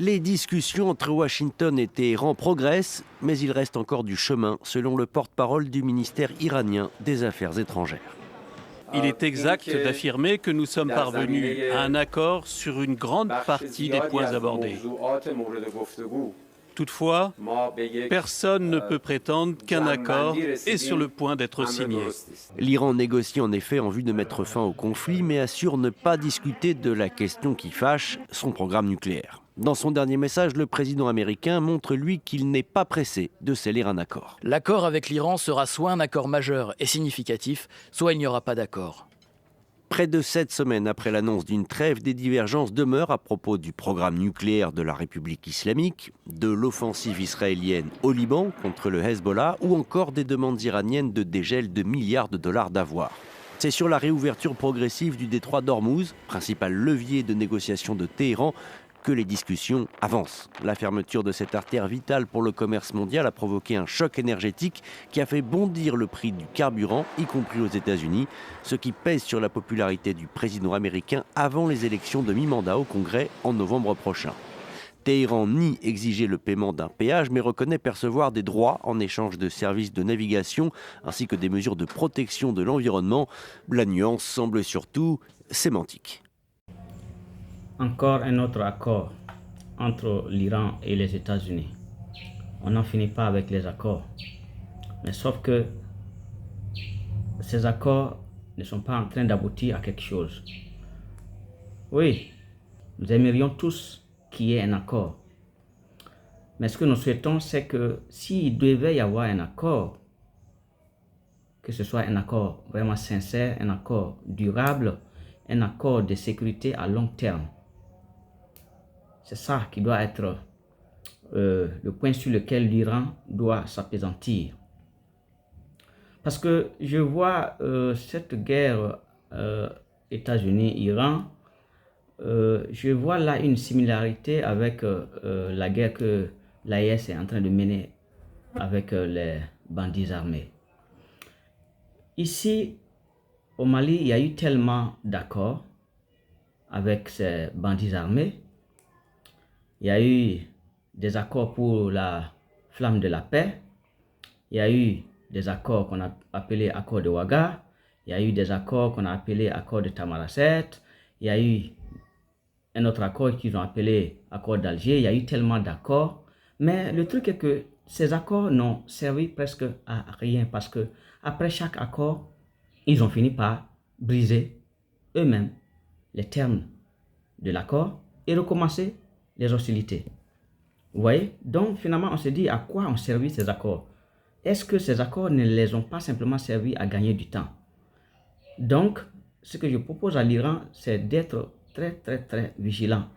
Les discussions entre Washington et Téhéran progressent, mais il reste encore du chemin, selon le porte-parole du ministère iranien des Affaires étrangères. Il est exact d'affirmer que nous sommes parvenus à un accord sur une grande partie des points abordés. Toutefois, personne ne peut prétendre qu'un accord est sur le point d'être signé. L'Iran négocie en effet en vue de mettre fin au conflit, mais assure ne pas discuter de la question qui fâche, son programme nucléaire. Dans son dernier message, le président américain montre, lui, qu'il n'est pas pressé de sceller un accord. L'accord avec l'Iran sera soit un accord majeur et significatif, soit il n'y aura pas d'accord. Près de 7 semaines après l'annonce d'une trêve, des divergences demeurent à propos du programme nucléaire de la République islamique, de l'offensive israélienne au Liban contre le Hezbollah ou encore des demandes iraniennes de dégel de milliards de dollars d'avoirs. C'est sur la réouverture progressive du détroit d'Ormuz, principal levier de négociation de Téhéran, que les discussions avancent. La fermeture de cette artère vitale pour le commerce mondial a provoqué un choc énergétique qui a fait bondir le prix du carburant, y compris aux États-Unis, ce qui pèse sur la popularité du président américain avant les élections de mi-mandat au Congrès en novembre prochain. Téhéran nie exiger le paiement d'un péage, mais reconnaît percevoir des droits en échange de services de navigation ainsi que des mesures de protection de l'environnement. La nuance semble surtout sémantique. Encore un autre accord entre l'Iran et les États-Unis. On n'en finit pas avec les accords. Mais sauf que ces accords ne sont pas en train d'aboutir à quelque chose. Oui, nous aimerions tous qu'il y ait un accord. Mais ce que nous souhaitons, c'est que s'il devait y avoir un accord, que ce soit un accord vraiment sincère, un accord durable, un accord de sécurité à long terme. C'est ça qui doit être le point sur lequel l'Iran doit s'appesantir. Parce que je vois cette guerre États-Unis-Iran, je vois là une similarité avec la guerre que l'AES est en train de mener avec les bandits armés. Ici, au Mali, il y a eu tellement d'accords avec ces bandits armés. Il y a eu des accords pour la flamme de la paix. Il y a eu des accords qu'on a appelés accords de Ouaga. Il y a eu des accords qu'on a appelés accords de Tamaracet. Il y a eu un autre accord qu'ils ont appelé accord d'Alger. Il y a eu tellement d'accords. Mais le truc est que ces accords n'ont servi presque à rien parce que après chaque accord, ils ont fini par briser eux-mêmes les termes de l'accord et recommencer les hostilités. Vous voyez? Donc finalement, on se dit à quoi ont servi ces accords? Est-ce que ces accords ne les ont pas simplement servi à gagner du temps? Donc, ce que je propose à l'Iran, c'est d'être très vigilant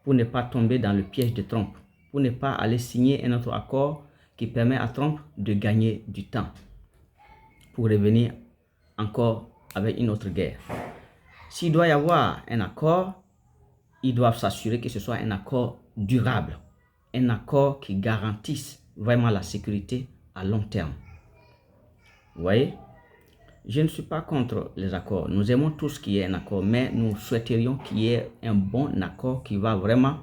pour ne pas tomber dans le piège de Trump, pour ne pas aller signer un autre accord qui permet à Trump de gagner du temps pour revenir encore avec une autre guerre. S'il doit y avoir un accord, ils doivent s'assurer que ce soit un accord durable, un accord qui garantisse vraiment la sécurité à long terme. Vous voyez? Je ne suis pas contre les accords. Nous aimons tous qu'il y ait un accord, mais nous souhaiterions qu'il y ait un bon accord qui va vraiment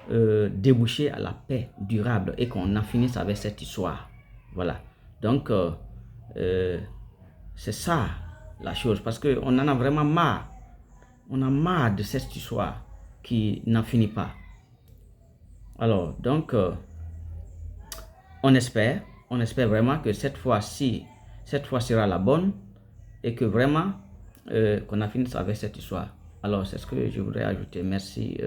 déboucher à la paix durable et qu'on en finisse avec cette histoire. Voilà. Donc, c'est ça la chose, parce qu'on en a vraiment marre. On a marre de cette histoire qui n'en finit pas. Alors, donc, on espère vraiment que cette fois sera la bonne et que vraiment qu'on a fini avec cette histoire. Alors, c'est ce que je voudrais ajouter. Merci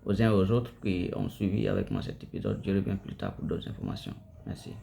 aux uns et aux autres qui ont suivi avec moi cet épisode. Je reviens plus tard pour d'autres informations. Merci.